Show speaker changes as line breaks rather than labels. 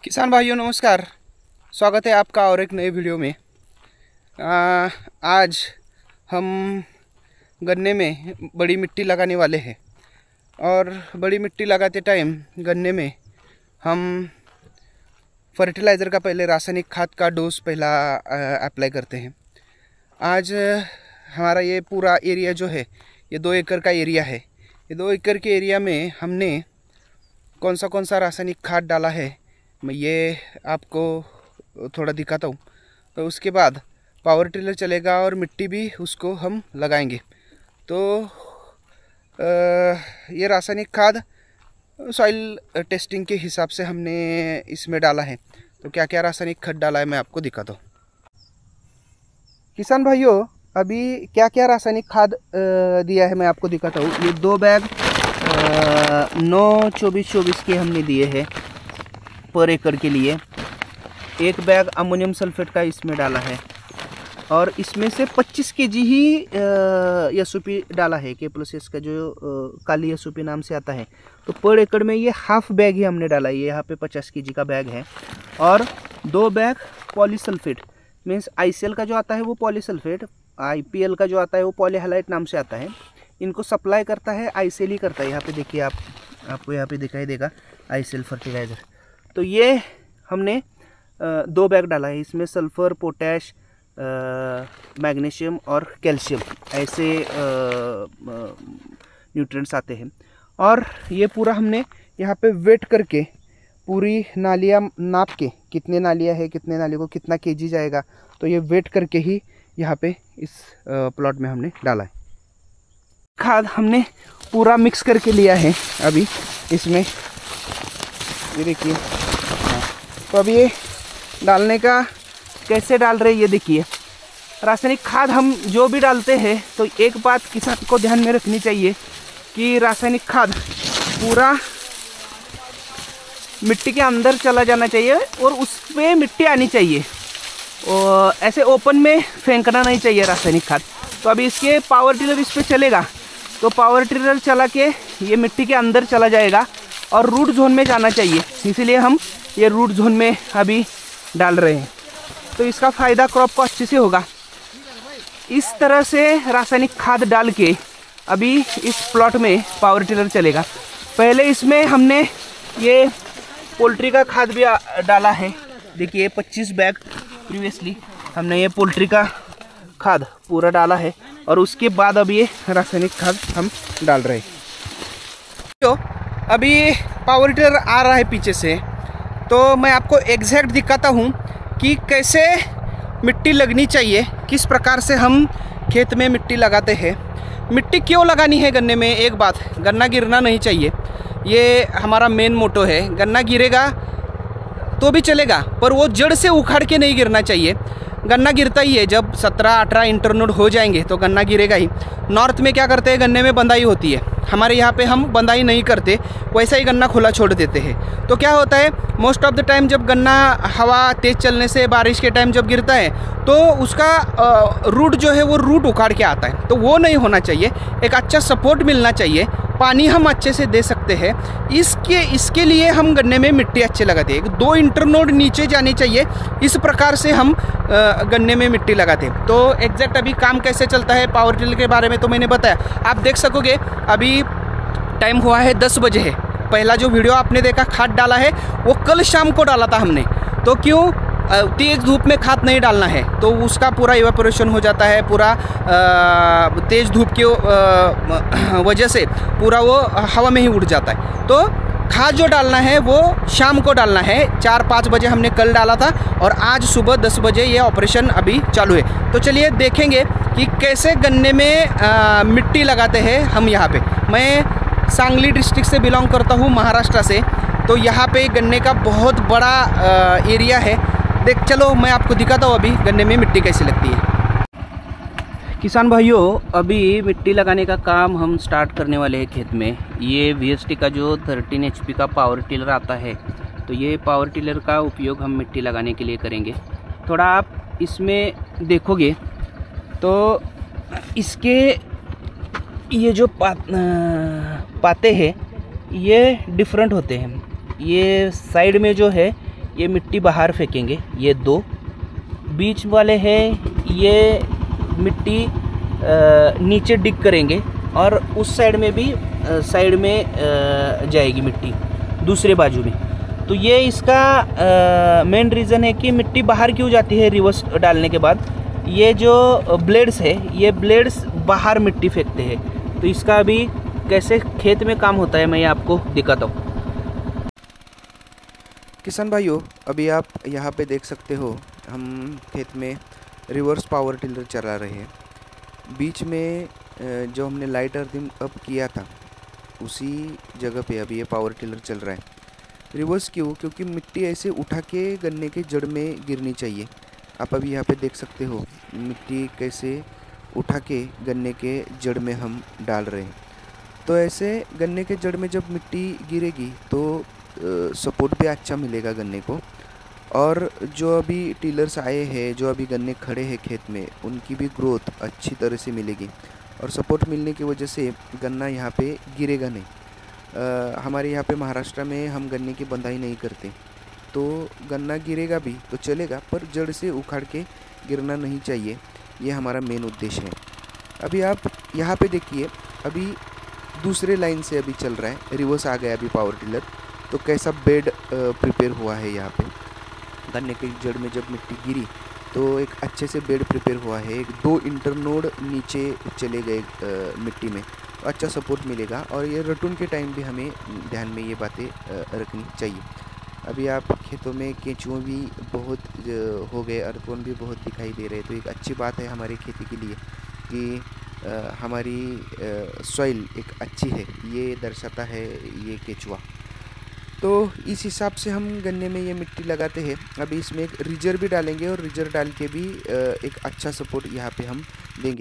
किसान भाइयों नमस्कार। स्वागत है आपका और एक नए वीडियो में। आज हम गन्ने में बड़ी मिट्टी लगाने वाले हैं और बड़ी मिट्टी लगाते टाइम गन्ने में हम फर्टिलाइज़र का पहले रासायनिक खाद का डोज पहला अप्लाई करते हैं। आज हमारा ये पूरा एरिया जो है ये 2 एकड़ का एरिया है। ये 2 एकड़ के एरिया में हमने कौन सा रासायनिक खाद डाला है मैं ये आपको थोड़ा दिखाता हूँ। तो उसके बाद पावर टिलर चलेगा और मिट्टी भी उसको हम लगाएंगे। तो ये रासायनिक खाद सॉइल टेस्टिंग के हिसाब से हमने इसमें डाला है। तो क्या क्या रासायनिक खाद डाला है मैं आपको दिखाता हूँ। किसान भाइयों अभी क्या क्या रासायनिक खाद दिया है मैं आपको दिखाता हूँ। ये 2 बैग 9-24-24 के हमने दिए हैं पर एकड़ के लिए। 1 बैग अमोनियम सल्फेट का इसमें डाला है और इसमें से 25 kg ही एसओपी डाला है। K+S का जो काली एसओपी नाम से आता है। तो पर एकड़ में ये हाफ बैग ही हमने डाला है। ये यहाँ पे 50 kg का बैग है और 2 बैग पॉलीसल्फेट मीन्स ICL का जो आता है वो पॉलीसल्फेट, IPL का जो आता है वो पॉलीहैलाइड नाम से आता है। इनको सप्लाई करता है ICL ही करता है। यहाँ पे देखिए आपको यहाँ पे दिखाई देगा ICL फर्टिलाइज़र। तो ये हमने 2 बैग डाला है। इसमें सल्फ़र, पोटैश, मैग्नीशियम और कैल्शियम ऐसे न्यूट्रिएंट्स आते हैं। और ये पूरा हमने यहाँ पे वेट करके पूरी नालियाँ नाप के कितने नालियाँ है, कितने नालियों को कितना केजी जाएगा, तो ये वेट करके ही यहाँ पे इस प्लॉट में हमने डाला है। खाद हमने पूरा मिक्स करके लिया है अभी इसमें, ये देखिए। तो अभी ये डालने का कैसे डाल रहे ये देखिए। रासायनिक खाद हम जो भी डालते हैं तो एक बात किसान को ध्यान में रखनी चाहिए कि रासायनिक खाद पूरा मिट्टी के अंदर चला जाना चाहिए और उसमें मिट्टी आनी चाहिए और ऐसे ओपन में फेंकना नहीं चाहिए रासायनिक खाद। तो अभी इसके पावर टिलर इस पर चलेगा तो पावर टिलर चला के ये मिट्टी के अंदर चला जाएगा और रूट जोन में जाना चाहिए, इसीलिए हम ये रूट जोन में अभी डाल रहे हैं। तो इसका फ़ायदा क्रॉप को अच्छे से होगा। इस तरह से रासायनिक खाद डाल के अभी इस प्लॉट में पावर टिलर चलेगा। पहले इसमें हमने ये पोल्ट्री का खाद भी डाला है। देखिए 25 बैग प्रीवियसली हमने ये पोल्ट्री का खाद पूरा डाला है और उसके बाद अब ये रासायनिक खाद हम डाल रहे हैं। तो अभी पावर टिलर आ रहा है पीछे से, तो मैं आपको एग्जैक्ट दिखाता हूँ कि कैसे मिट्टी लगनी चाहिए, किस प्रकार से हम खेत में मिट्टी लगाते हैं। मिट्टी क्यों लगानी है गन्ने में? एक बात, गन्ना गिरना नहीं चाहिए, ये हमारा मेन मोटो है। गन्ना गिरेगा तो भी चलेगा पर वो जड़ से उखाड़ के नहीं गिरना चाहिए। गन्ना गिरता ही है जब 17-18 इंटरनोड हो जाएंगे तो गन्ना गिरेगा ही। नॉर्थ में क्या करते हैं, गन्ने में बंदाई होती है। हमारे यहाँ पे हम बंदाई नहीं करते, वैसा ही गन्ना खुला छोड़ देते हैं। तो क्या होता है, मोस्ट ऑफ द टाइम जब गन्ना हवा तेज़ चलने से बारिश के टाइम जब गिरता है तो उसका रूट जो है वो रूट उखाड़ के आता है। तो वो नहीं होना चाहिए, एक अच्छा सपोर्ट मिलना चाहिए, पानी हम अच्छे से दे सकते हैं। इसके लिए हम गन्ने में मिट्टी अच्छे लगाते हैं। 2 इंटरनोड नीचे जाने चाहिए, इस प्रकार से हम गन्ने में मिट्टी लगाते हैं। तो एग्जैक्ट अभी काम कैसे चलता है पावर टिलर के बारे में तो मैंने बताया, आप देख सकोगे। अभी टाइम हुआ है 10 बजे है। पहला जो वीडियो आपने देखा खाद डाला है वो कल शाम को डाला था हमने। तो क्यों, तेज़ धूप में खाद नहीं डालना है तो उसका पूरा इवेपोरेशन हो जाता है। पूरा तेज़ धूप की वजह से पूरा वो हवा में ही उड़ जाता है। तो खाद जो डालना है वो शाम को डालना है। 4-5 बजे हमने कल डाला था और आज सुबह 10 बजे ये ऑपरेशन अभी चालू है। तो चलिए देखेंगे कि कैसे गन्ने में मिट्टी लगाते हैं हम। यहाँ पे मैं सांगली डिस्ट्रिक्ट से बिलोंग करता हूँ, महाराष्ट्र से। तो यहाँ पे गन्ने का बहुत बड़ा एरिया है। चलो मैं आपको दिखाता हूँ अभी गन्ने में मिट्टी कैसे लगती है। किसान भाइयों अभी मिट्टी लगाने का काम हम स्टार्ट करने वाले हैं खेत में। ये VST का जो 13 HP का पावर टिलर आता है, तो ये पावर टिलर का उपयोग हम मिट्टी लगाने के लिए करेंगे। थोड़ा आप इसमें देखोगे तो इसके ये जो पाते हैं ये डिफरेंट होते हैं। ये साइड में जो है ये मिट्टी बाहर फेंकेंगे। ये 2 बीच वाले हैं, ये मिट्टी नीचे डिग करेंगे और उस साइड में भी साइड में जाएगी मिट्टी दूसरे बाजू में। तो ये इसका मेन रीज़न है कि मिट्टी बाहर क्यों जाती है रिवर्स डालने के बाद। ये जो ब्लेड्स है, ये ब्लेड्स बाहर मिट्टी फेंकते हैं। तो इसका अभी कैसे खेत में काम होता है मैं आपको दिखाता हूँ।
किसान भाइयों, अभी आप यहाँ पे देख सकते हो, हम खेत में रिवर्स पावर टिलर चला रहे हैं। बीच में जो हमने लाइट अर्थिंग अप किया था उसी जगह पे अभी ये पावर टिलर चल रहा है। रिवर्स क्यों? क्योंकि मिट्टी ऐसे उठा के गन्ने के जड़ में गिरनी चाहिए। आप अभी यहाँ पे देख सकते हो मिट्टी कैसे उठा के गन्ने के जड़ में हम डाल रहे हैं। तो ऐसे गन्ने के जड़ में जब मिट्टी गिरेगी तो सपोर्ट भी अच्छा मिलेगा गन्ने को। और जो अभी टिलर्स आए हैं, जो अभी गन्ने खड़े हैं खेत में, उनकी भी ग्रोथ अच्छी तरह से मिलेगी। और सपोर्ट मिलने की वजह से गन्ना यहाँ पे गिरेगा नहीं। हमारे यहाँ पे महाराष्ट्र में हम गन्ने की बंधाई नहीं करते, तो गन्ना गिरेगा भी तो चलेगा, पर जड़ से उखाड़ के गिरना नहीं चाहिए। ये हमारा मेन उद्देश्य है। अभी आप यहाँ पे देखिए, अभी दूसरे लाइन से अभी चल रहा है, रिवर्स आ गया अभी पावर टिलर। तो कैसा बेड प्रिपेयर हुआ है यहाँ पे। गन्ने के जड़ में जब मिट्टी गिरी तो एक अच्छे से बेड प्रिपेयर हुआ है। 2 इंटरनोड नीचे चले गए मिट्टी में, तो अच्छा सपोर्ट मिलेगा। और ये रटून के टाइम भी हमें ध्यान में ये बातें रखनी चाहिए। अभी आप खेतों में केंचुए भी बहुत हो गए, अर्थवन भी बहुत दिखाई दे रहे हैं। तो एक अच्छी बात है हमारी खेती के लिए कि हमारी सॉइल एक अच्छी है, ये दर्शाता है ये केंचुआ। तो इस हिसाब से हम गन्ने में ये मिट्टी लगाते हैं। अभी इसमें एक रिजर भी डालेंगे और रिजर डाल के भी एक अच्छा सपोर्ट यहाँ पे हम देंगे।